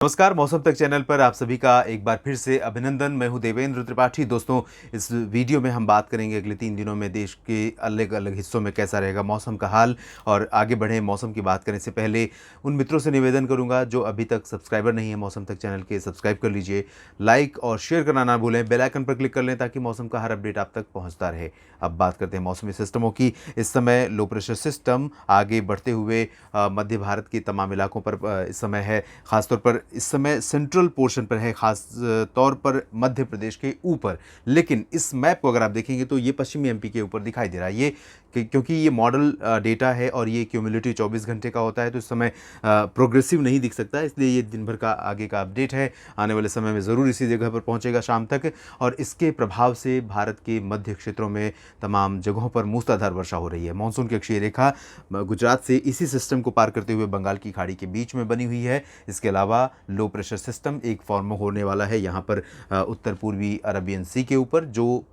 नमस्कार, मौसम तक चैनल पर आप सभी का एक बार फिर से अभिनंदन। मैं हूं देवेंद्र त्रिपाठी। दोस्तों, इस वीडियो में हम बात करेंगे अगले 3 दिनों में देश के अलग अलग हिस्सों में कैसा रहेगा मौसम का हाल। और आगे बढ़ें मौसम की बात करने से पहले उन मित्रों से निवेदन करूंगा जो अभी तक सब्सक्राइबर नहीं है मौसम तक चैनल के, सब्सक्राइब कर लीजिए, लाइक और शेयर करना ना भूलें, बेल आइकन पर क्लिक कर लें ताकि मौसम का हर अपडेट आप तक पहुँचता रहे। अब बात करते हैं मौसमी सिस्टमों की। इस समय लो प्रेशर सिस्टम आगे बढ़ते हुए मध्य भारत के तमाम इलाकों पर इस समय है। खासतौर पर इस समय सेंट्रल पोर्शन पर है, खास तौर पर मध्य प्रदेश के ऊपर। लेकिन इस मैप को अगर आप देखेंगे तो ये पश्चिमी एमपी के ऊपर दिखाई दे रहा है। ये क्योंकि ये मॉडल डेटा है और ये क्यूमुलेटिव 24 घंटे का होता है, तो इस समय प्रोग्रेसिव नहीं दिख सकता, इसलिए ये दिन भर का आगे का अपडेट है। आने वाले समय में ज़रूर इसी जगह पर पहुंचेगा शाम तक, और इसके प्रभाव से भारत के मध्य क्षेत्रों में तमाम जगहों पर मूसलाधार वर्षा हो रही है। मानसून की अक्षीय रेखा गुजरात से इसी सिस्टम को पार करते हुए बंगाल की खाड़ी के बीच में बनी हुई है। इसके अलावा लो प्रेशर सिस्टम एक फॉर्म होने वाला है यहाँ पर उत्तर पूर्वी अरबियन सी के ऊपर, जो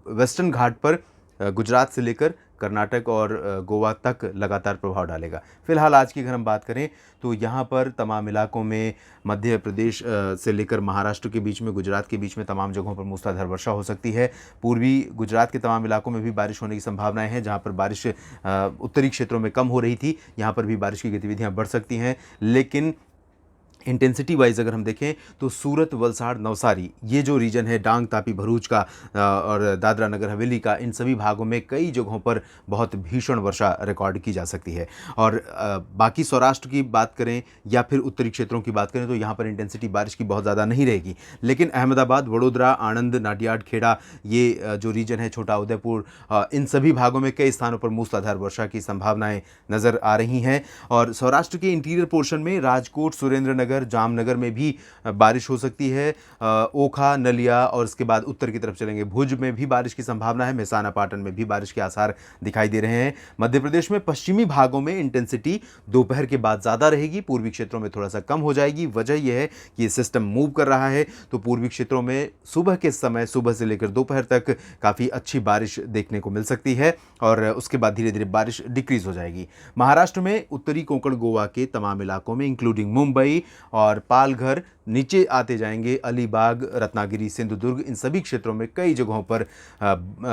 वेस्टर्न घाट पर गुजरात से लेकर कर्नाटक और गोवा तक लगातार प्रभाव डालेगा। फिलहाल आज की अगर हम बात करें तो यहाँ पर तमाम इलाकों में मध्य प्रदेश से लेकर महाराष्ट्र के बीच में, गुजरात के बीच में तमाम जगहों पर मूसलाधार वर्षा हो सकती है। पूर्वी गुजरात के तमाम इलाकों में भी बारिश होने की संभावनाएं हैं। जहाँ पर बारिश उत्तरी क्षेत्रों में कम हो रही थी, यहाँ पर भी बारिश की गतिविधियाँ बढ़ सकती हैं। लेकिन इंटेंसिटी वाइज अगर हम देखें तो सूरत, वलसाड़, नवसारी, ये जो रीजन है डांग, तापी, भरूच का और दादरा नगर हवेली का, इन सभी भागों में कई जगहों पर बहुत भीषण वर्षा रिकॉर्ड की जा सकती है। और बाकी सौराष्ट्र की बात करें या फिर उत्तरी क्षेत्रों की बात करें तो यहाँ पर इंटेंसिटी बारिश की बहुत ज़्यादा नहीं रहेगी। लेकिन अहमदाबाद, वडोदरा, आणंद, नाडियाड, खेड़ा, ये जो रीजन है, छोटा उदयपुर, इन सभी भागों में कई स्थानों पर मूसलाधार वर्षा की संभावनाएं नज़र आ रही हैं। और सौराष्ट्र के इंटीरियर पोर्शन में राजकोट, सुरेंद्र, जामनगर में भी बारिश हो सकती है। ओखा, नलिया, और इसके बाद उत्तर की तरफ चलेंगे, भुज में भी बारिश की संभावना है। मेहसाना, पाटन में भी बारिश के आसार दिखाई दे रहे हैं। मध्य प्रदेश में पश्चिमी भागों में इंटेंसिटी दोपहर के बाद ज़्यादा रहेगी, पूर्वी क्षेत्रों में थोड़ा सा कम हो जाएगी। वजह यह है कि ये सिस्टम मूव कर रहा है, तो पूर्वी क्षेत्रों में सुबह के समय, सुबह से लेकर दोपहर तक काफ़ी अच्छी बारिश देखने को मिल सकती है, और उसके बाद धीरे धीरे बारिश डिक्रीज हो जाएगी। महाराष्ट्र में उत्तरी कोंकण, गोवा के तमाम इलाकों में इंक्लूडिंग मुंबई और पालघर, नीचे आते जाएंगे अलीबाग, रत्नागिरी, सिंधुदुर्ग, इन सभी क्षेत्रों में कई जगहों पर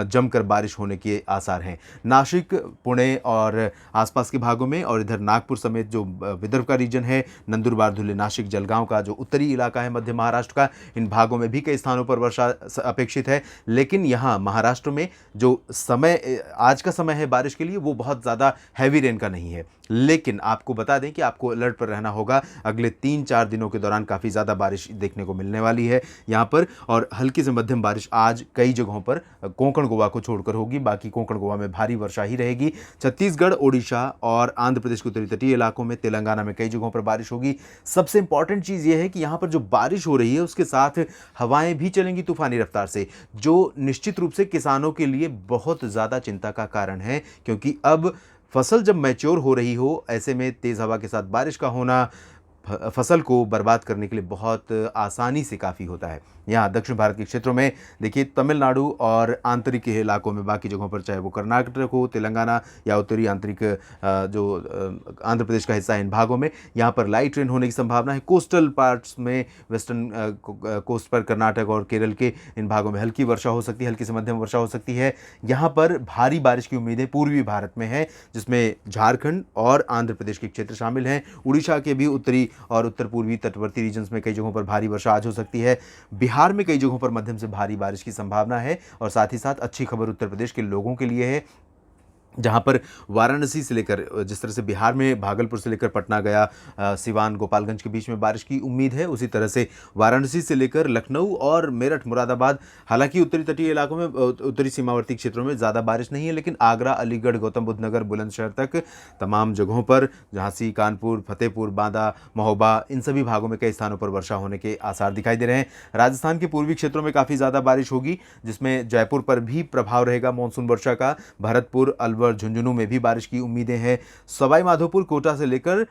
जमकर बारिश होने के आसार हैं। नासिक, पुणे और आसपास के भागों में, और इधर नागपुर समेत जो विदर्भ का रीजन है, नंदुरबार, धुले, नासिक, जलगांव का जो उत्तरी इलाका है मध्य महाराष्ट्र का, इन भागों में भी कई स्थानों पर वर्षा अपेक्षित है। लेकिन यहाँ महाराष्ट्र में जो समय आज का समय है बारिश के लिए, वो बहुत ज़्यादा हैवी रेन का नहीं है। लेकिन आपको बता दें कि आपको अलर्ट पर रहना होगा। अगले 3-4 दिनों के दौरान काफ़ी ज़्यादा बारिश देखने को मिलने वाली है यहाँ पर, और हल्की से मध्यम बारिश आज कई जगहों पर कोंकण गोवा को छोड़कर होगी। बाकी कोंकण गोवा में भारी वर्षा ही रहेगी। छत्तीसगढ़, ओडिशा और आंध्र प्रदेश के उत्तरी तटीय इलाकों में, तेलंगाना में कई जगहों पर बारिश होगी। सबसे इंपॉर्टेंट चीज़ यह है कि यहाँ पर जो बारिश हो रही है उसके साथ हवाएं भी चलेंगी तूफानी रफ्तार से, जो निश्चित रूप से किसानों के लिए बहुत ज़्यादा चिंता का कारण है। क्योंकि अब फसल जब मैच्योर हो रही हो, ऐसे में तेज़ हवा के साथ बारिश का होना फसल को बर्बाद करने के लिए बहुत आसानी से काफ़ी होता है। यहाँ दक्षिण भारत के क्षेत्रों में देखिए, तमिलनाडु और आंतरिक इलाकों में, बाकी जगहों पर, चाहे वो कर्नाटक हो, तेलंगाना या उत्तरी आंतरिक जो आंध्र प्रदेश का हिस्सा है, इन भागों में यहाँ पर लाइट रेन होने की संभावना है। कोस्टल पार्ट्स में, वेस्टर्न कोस्ट पर कर्नाटक और केरल के इन भागों में हल्की वर्षा हो सकती है, हल्की से मध्यम वर्षा हो सकती है। यहाँ पर भारी बारिश की उम्मीदें पूर्वी भारत में है, जिसमें झारखंड और आंध्र प्रदेश के क्षेत्र शामिल हैं। उड़ीसा के भी उत्तरी और उत्तर पूर्वी तटवर्ती रीजन्स में कई जगहों पर भारी वर्षा आज हो सकती है। बिहार में कई जगहों पर मध्यम से भारी बारिश की संभावना है। और साथ ही साथ अच्छी खबर उत्तर प्रदेश के लोगों के लिए है, जहाँ पर वाराणसी से लेकर, जिस तरह से बिहार में भागलपुर से लेकर पटना गया, सिवान, गोपालगंज के बीच में बारिश की उम्मीद है, उसी तरह से वाराणसी से लेकर लखनऊ और मेरठ, मुरादाबाद, हालांकि उत्तरी तटीय इलाकों में, उत्तरी सीमावर्ती क्षेत्रों में ज़्यादा बारिश नहीं है, लेकिन आगरा, अलीगढ़, गौतम बुद्ध नगर, बुलंदशहर तक तमाम जगहों पर, झांसी, कानपुर, फतेहपुर, बांदा, महोबा, इन सभी भागों में कई स्थानों पर वर्षा होने के आसार दिखाई दे रहे हैं। राजस्थान के पूर्वी क्षेत्रों में काफ़ी ज़्यादा बारिश होगी, जिसमें जयपुर पर भी प्रभाव रहेगा मानसून वर्षा का। भरतपुर, अलवर, झुंझुनू में भी बारिश की उम्मीदें हैं। सवाई माधोपुर, कोटा से लेकर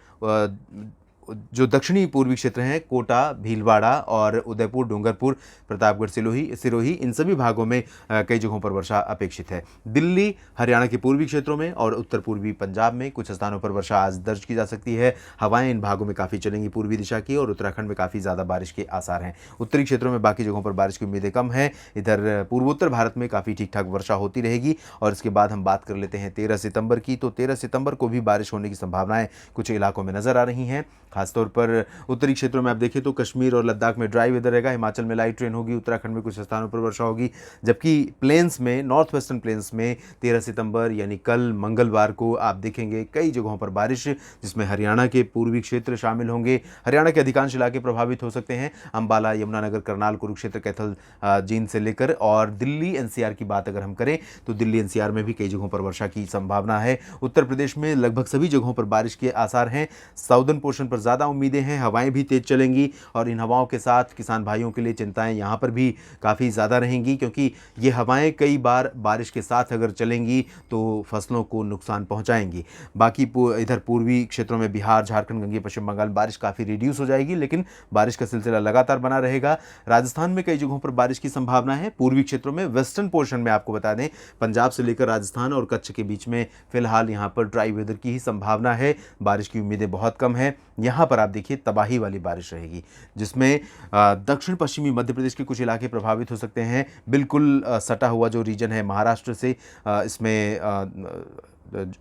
जो दक्षिणी पूर्वी क्षेत्र हैं, कोटा, भीलवाड़ा और उदयपुर, डूंगरपुर, प्रतापगढ़, सिरोही, इन सभी भागों में कई जगहों पर वर्षा अपेक्षित है। दिल्ली, हरियाणा के पूर्वी क्षेत्रों में और उत्तर पूर्वी पंजाब में कुछ स्थानों पर वर्षा आज दर्ज की जा सकती है। हवाएं इन भागों में काफ़ी चलेंगी पूर्वी दिशा की, और उत्तराखंड में काफ़ी ज़्यादा बारिश के आसार हैं। उत्तरी क्षेत्रों में बाकी जगहों पर बारिश की उम्मीदें कम है। इधर पूर्वोत्तर भारत में काफ़ी ठीक ठाक वर्षा होती रहेगी। और इसके बाद हम बात कर लेते हैं 13 सितंबर की। तो 13 सितंबर को भी बारिश होने की संभावनाएं कुछ इलाकों में नजर आ रही हैं। खासतौर पर उत्तरी क्षेत्रों में आप देखें तो कश्मीर और लद्दाख में ड्राई वेदर रहेगा, हिमाचल में लाइट रेन होगी, उत्तराखंड में कुछ स्थानों पर वर्षा होगी। जबकि प्लेन्स में, नॉर्थ वेस्टर्न प्लेन्स में 13 सितंबर यानी कल मंगलवार को आप देखेंगे कई जगहों पर बारिश, जिसमें हरियाणा के पूर्वी क्षेत्र शामिल होंगे। हरियाणा के अधिकांश इलाके प्रभावित हो सकते हैं। अंबाला, यमुनानगर, करनाल, कुरुक्षेत्र, कैथल, जींद से लेकर और दिल्ली एनसीआर की बात अगर हम करें तो दिल्ली एनसीआर में भी कई जगहों पर वर्षा की संभावना है। उत्तर प्रदेश में लगभग सभी जगहों पर बारिश के आसार हैं। साउदर्न पोर्शन पर ज़्यादा उम्मीदें हैं। हवाएं भी तेज चलेंगी और इन हवाओं के साथ किसान भाइयों के लिए चिंताएं यहाँ पर भी काफ़ी ज़्यादा रहेंगी, क्योंकि ये हवाएं कई बार बारिश के साथ अगर चलेंगी तो फसलों को नुकसान पहुँचाएंगी। बाकी इधर पूर्वी क्षेत्रों में बिहार, झारखंड, गंगे, पश्चिम बंगाल बारिश काफ़ी रिड्यूस हो जाएगी, लेकिन बारिश का सिलसिला लगातार बना रहेगा। राजस्थान में कई जगहों पर बारिश की संभावना है। पूर्वी क्षेत्रों में, वेस्टर्न पोर्शन में आपको बता दें, पंजाब से लेकर राजस्थान और कच्छ के बीच में फिलहाल यहाँ पर ड्राई वेदर की ही संभावना है। बारिश की उम्मीदें बहुत कम है। यहाँ पर आप देखिए तबाही वाली बारिश रहेगी, जिसमें दक्षिण पश्चिमी मध्य प्रदेश के कुछ इलाके प्रभावित हो सकते हैं। बिल्कुल सटा हुआ जो रीजन है महाराष्ट्र से, इसमें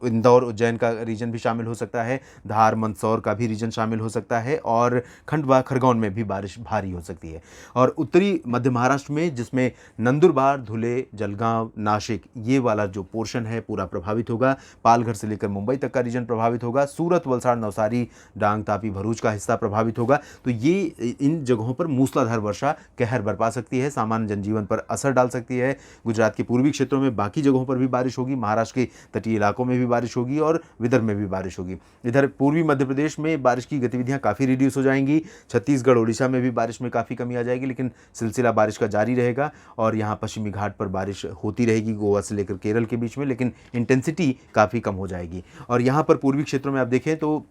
इंदौर, उज्जैन का रीजन भी शामिल हो सकता है। धार, मंदसौर का भी रीजन शामिल हो सकता है और खंडवा, खरगोन में भी बारिश भारी हो सकती है। और उत्तरी मध्य महाराष्ट्र में, जिसमें नंदुरबार, धुले, जलगांव, नासिक, ये वाला जो पोर्शन है पूरा प्रभावित होगा। पालघर से लेकर मुंबई तक का रीजन प्रभावित होगा। सूरत, वलसाड़, नवसारी, डांग, तापी, भरूच का हिस्सा प्रभावित होगा। तो ये इन जगहों पर मूसलाधार वर्षा कहर बरपा सकती है, सामान्य जनजीवन पर असर डाल सकती है। गुजरात के पूर्वी क्षेत्रों में बाकी जगहों पर भी बारिश होगी। महाराष्ट्र के तटीय इलाकों में भी बारिश होगी और विदर्भ में भी बारिश होगी। इधर पूर्वी मध्य प्रदेश में बारिश की गतिविधियां काफ़ी रिड्यूस हो जाएंगी। छत्तीसगढ़, ओडिशा में भी बारिश में काफ़ी कमी आ जाएगी, लेकिन सिलसिला बारिश का जारी रहेगा। और यहाँ पश्चिमी घाट पर बारिश होती रहेगी, गोवा से लेकर केरल के बीच में, लेकिन इंटेंसिटी काफ़ी कम हो जाएगी। और यहाँ पर पूर्वी क्षेत्रों में आप देखें तो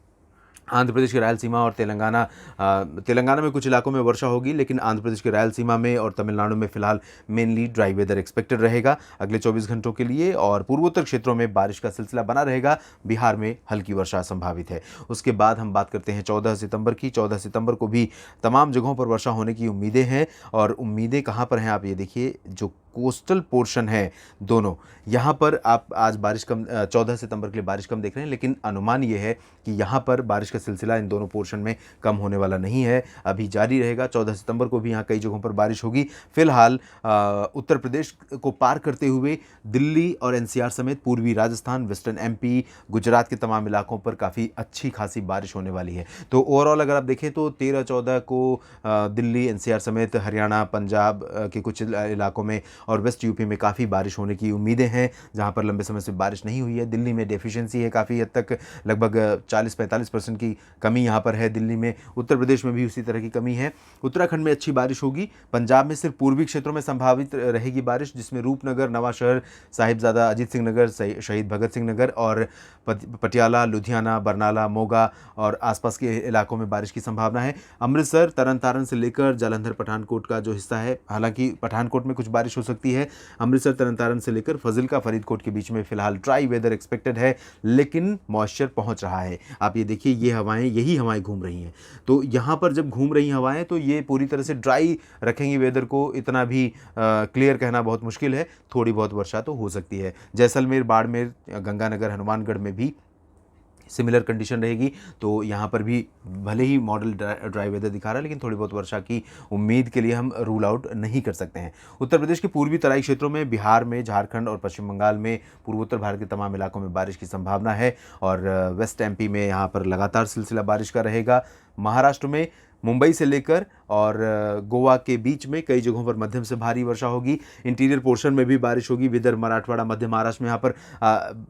आंध्र प्रदेश की रायलसीमा और तेलंगाना में कुछ इलाकों में वर्षा होगी, लेकिन आंध्र प्रदेश की रायलसीमा में और तमिलनाडु में फिलहाल मेनली ड्राई वेदर एक्सपेक्टेड रहेगा अगले 24 घंटों के लिए। और पूर्वोत्तर क्षेत्रों में बारिश का सिलसिला बना रहेगा। बिहार में हल्की वर्षा संभावित है। उसके बाद हम बात करते हैं 14 सितंबर की। 14 सितंबर को भी तमाम जगहों पर वर्षा होने की उम्मीदें हैं। और उम्मीदें कहाँ पर हैं आप ये देखिए, जो कोस्टल पोर्शन है दोनों, यहाँ पर आप आज बारिश कम, 14 सितंबर के लिए बारिश कम देख रहे हैं, लेकिन अनुमान ये है कि यहाँ पर बारिश का सिलसिला इन दोनों पोर्शन में कम होने वाला नहीं है, अभी जारी रहेगा। 14 सितंबर को भी यहाँ कई जगहों पर बारिश होगी। फिलहाल उत्तर प्रदेश को पार करते हुए दिल्ली और एनसीआर समेत पूर्वी राजस्थान, वेस्टर्न एमपी, गुजरात के तमाम इलाकों पर काफ़ी अच्छी खासी बारिश होने वाली है। तो ओवरऑल अगर आप देखें तो 13-14 को दिल्ली, एनसीआर समेत हरियाणा, पंजाब के कुछ इलाकों में और वेस्ट यूपी में काफ़ी बारिश होने की उम्मीदें हैं, जहां पर लंबे समय से बारिश नहीं हुई है। दिल्ली में डेफिशिएंसी है काफ़ी हद तक, लगभग 40-45% की कमी यहां पर है दिल्ली में। उत्तर प्रदेश में भी उसी तरह की कमी है। उत्तराखंड में अच्छी बारिश होगी। पंजाब में सिर्फ पूर्वी क्षेत्रों में संभावित रहेगी बारिश, जिसमें रूपनगर, नवांशहर, साहिबजादा अजीत सिंह नगर, शहीद भगत सिंह नगर और पटियाला, लुधियाना, बरनाला, मोगा और आसपास के इलाकों में बारिश की संभावना है। अमृतसर, तरन तारण से लेकर जालंधर, पठानकोट का जो हिस्सा है, हालांकि पठानकोट में कुछ बारिश हो सकती है। अमृतसर, तरन तारण से लेकर फजिल्का, फरीदकोट के बीच में फिलहाल ड्राई वेदर एक्सपेक्टेड है, लेकिन मॉइस्चर पहुंच रहा है। आप ये देखिए, यही हवाएं घूम रही हैं। तो यहाँ पर जब घूम रही हवाएं तो ये पूरी तरह से ड्राई रखेंगी वेदर को, इतना भी क्लियर कहना बहुत मुश्किल है। थोड़ी बहुत वर्षा तो हो सकती है। जैसलमेर, बाड़मेर, गंगानगर, हनुमानगढ़ में भी सिमिलर कंडीशन रहेगी। तो यहाँ पर भी भले ही मॉडल ड्राई वेदर दिखा रहा है, लेकिन थोड़ी बहुत वर्षा की उम्मीद के लिए हम रूल आउट नहीं कर सकते हैं। उत्तर प्रदेश के पूर्वी तराई क्षेत्रों में, बिहार में, झारखंड और पश्चिम बंगाल में, पूर्वोत्तर भारत के तमाम इलाकों में बारिश की संभावना है। और वेस्ट एमपी में यहाँ पर लगातार सिलसिला बारिश का रहेगा। महाराष्ट्र में मुंबई से लेकर और गोवा के बीच में कई जगहों पर मध्यम से भारी वर्षा होगी। इंटीरियर पोर्शन में भी बारिश होगी। विदर्भ, मराठवाड़ा, मध्य महाराष्ट्र में यहाँ पर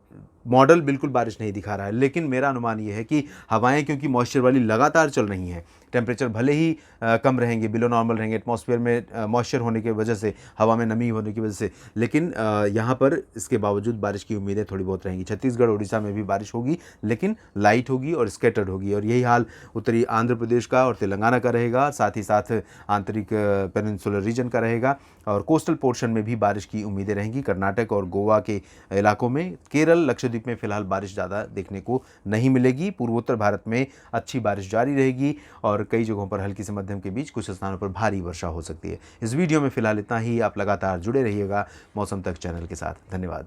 मॉडल बिल्कुल बारिश नहीं दिखा रहा है, लेकिन मेरा अनुमान ये है कि हवाएं क्योंकि मॉइस्चर वाली लगातार चल रही हैं, टेम्परेचर भले ही कम रहेंगे, बिलो नॉर्मल रहेंगे एटमॉस्फेयर में मॉइस्चर होने की वजह से, हवा में नमी होने की वजह से, लेकिन यहाँ पर इसके बावजूद बारिश की उम्मीदें थोड़ी बहुत रहेंगी। छत्तीसगढ़, उड़ीसा में भी बारिश होगी, लेकिन लाइट होगी और स्कैटर्ड होगी। और यही हाल उत्तरी आंध्र प्रदेश का और तेलंगाना का रहेगा, साथ ही साथ आंतरिक पेनिनसुलर रीजन का रहेगा, और कोस्टल पोर्शन में भी बारिश की उम्मीदें रहेंगी। कर्नाटक और गोवा के इलाकों में, केरल, लक्षद्वीप में फिलहाल बारिश ज़्यादा देखने को नहीं मिलेगी। पूर्वोत्तर भारत में अच्छी बारिश जारी रहेगी और कई जगहों पर हल्की से मध्यम के बीच कुछ स्थानों पर भारी वर्षा हो सकती है। इस वीडियो में फिलहाल इतना ही। आप लगातार जुड़े रहिएगा मौसम तक चैनल के साथ। धन्यवाद।